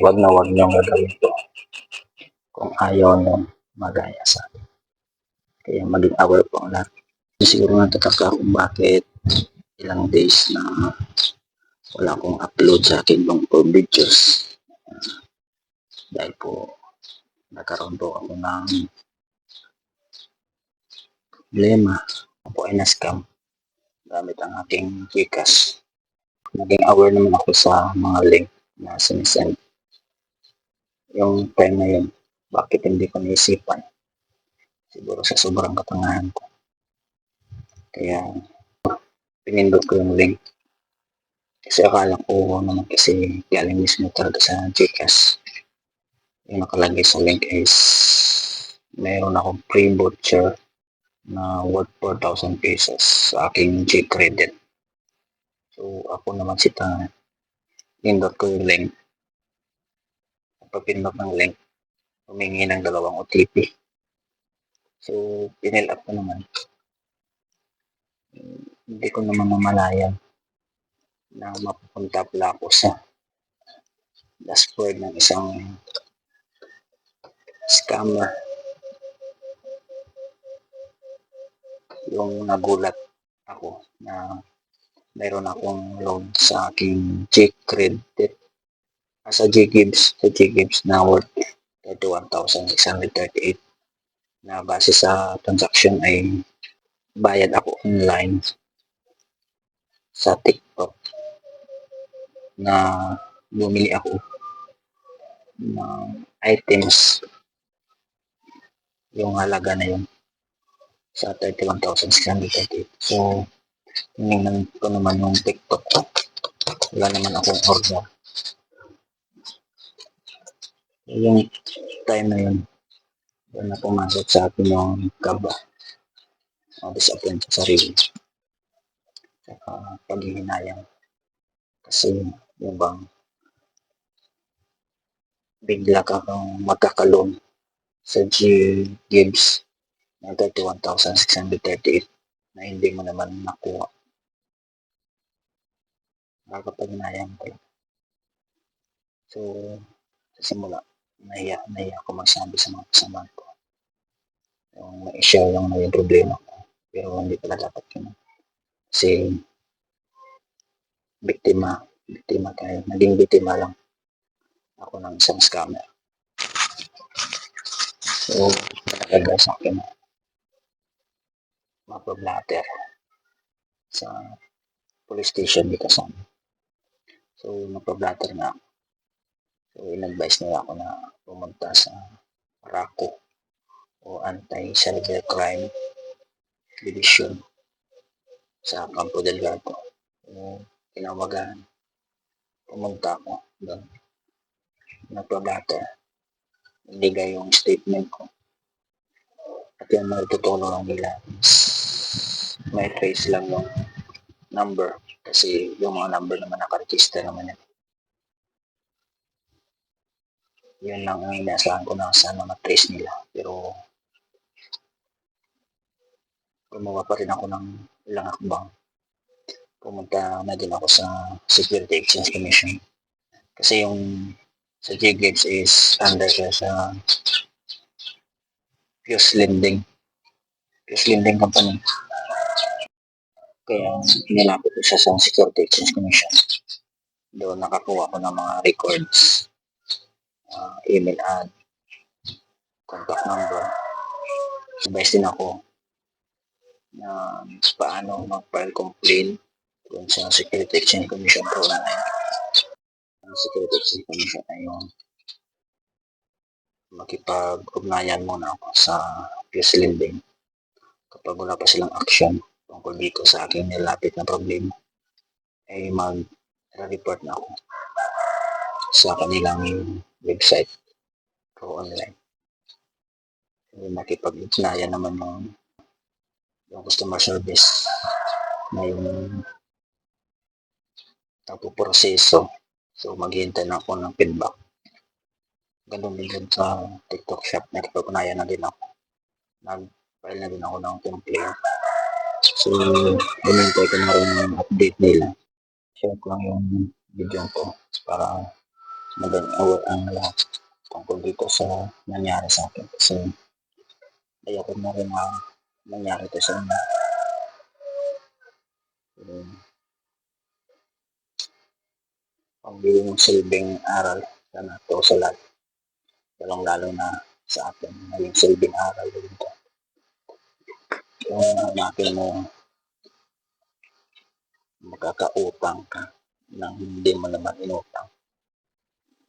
wag na wag niyong gagawin to kung ayaw nyo magaya sa akin. Kaya maging aware po ang lahat. Siguro natataka kung bakit ilang days na wala akong upload sa akin long form videos. Dahil po nagkaroon po ako ng problema. Ako ay na-scam gamit ang aking Gcash. Naging aware naman ako sa mga link na sinisend. Yung time na yun, bakit hindi ko naisipan? Siguro sa sobrang katangahan ko. Kaya pinindot ko yung link. Kasi akala ko naman kasi galing mismo talaga sa Gcash. Yung nakalagay sa link is mayroon akong free voucher na worth 4,000 pesos sa aking G-Credit. So ako naman pindot ko yung link. Pag pindot ng link, humingi ng 2 OTP. So pinil up ko naman. Hindi ko naman namalayan na mapupunta pala ako sa dashboard ng isang scammer. Yung nagulat ako na mayroon akong loan sa aking G-Credit sa G-Gibbs na worth 31,638 na base sa transaction ay bayad ako online sa TikTok na bumili ako ng items yung halaga na yun sa 31,638. So tinignan ko naman yung TikTok ko, wala naman akong order. Yung time na yun, doon na pumasok sa akin yung kaba, disappoint sa sarili, saka paghihinayang. Kasi yung bang bigla ka kang magkakaloan sa G-Gibbs na 31,638 na hindi mo naman nakuha. Nakakapaghinayang ko. So, sa simula, nahiya ako magsabi sa mga kasama ko. Yung ma-share lang na yung problema ko. Pero hindi pala dapat yun. Kasi, biktima tayo. Naging biktima lang ako ng isang scammer. So, nagagay sa akin mapablatter sa police station dito sa amin. So, mapablatter na ako. So, in-advise nila ako na pumunta sa RACO o Anti-Cybercrime Division sa Campo Delgado. So, kinawagan, pumunta ako doon. Nagpablatter. Nabigay yung statement ko. At yung magtutulong lang nila may trace lang yung number kasi yung mga number naman nakaregister naman yan. Yun lang ang inaasahan ko na sana matrace nila. Pero gumawa pa rin ako ng ilang akbang. Pumunta na din ako sa Security Exchange Commission. Kasi yung sa G-Gibbs is under siya sa Fuse Lending Company. Kaya inilapit ko siya sa Security Exchange Commission. Doon nakakuha ko ng mga records, email ad, contact number. Advice din ako na paano mag-file complaint doon sa Security Exchange Commission po na ang Security Exchange Commission ay yung makipag-ugnayan muna ako sa Fuse Lending kapag wala pa silang action tungkol dito sa aking nilapit na problema ay mag-report na ako sa kanilang website o online. Makipag-ugnayan naman yung customer service na yung nagpo-proseso. So maghihintay na ako ng feedback. Ganun din sa TikTok shop, nakipag-ugnayan na din ako. Nag-file na din ako ng complaint. So, hinintay ko na rin yung update nila. Share ko lang yung video ko para maging aware ang lahat tungkol dito sa nangyari sa akin kasi ayoko na rin na nangyari to sa inyo. Ang silbing aral na to sa lahat, lalong-lalo na sa atin, naging silbing aral dito. Kung hanapin mo, magkakautang ka nang hindi mo naman inutang.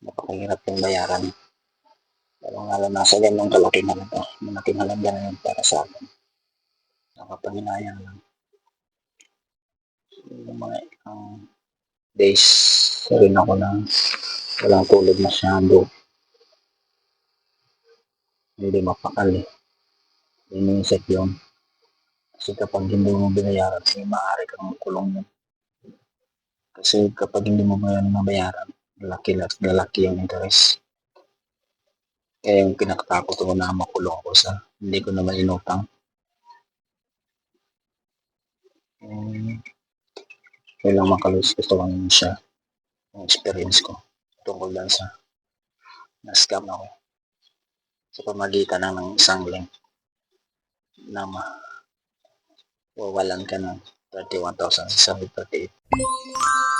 Napakahirap yung bayaran. Lalong-lalo na sa ganong kalaking halaga. Malaking halaga na yun para sa akin. Nakapanghinayang lang. Yung mga days rin ako na walang tulog masyado. Hindi mapakali. Iniisip yun. Kasi kapag hindi mo binayaran, may maaari kang makulong yun. Kasi kapag hindi mo mabayaran, lalaki yung interest. Kaya yung pinakatakot ko na makulong ko sa hindi ko naman inutang. Kailang makalos gusto ko yun siya. Yung experience ko tungkol lang sa na-scam ako sa pamagitan ng isang link na mawawalan ka ng 31,638.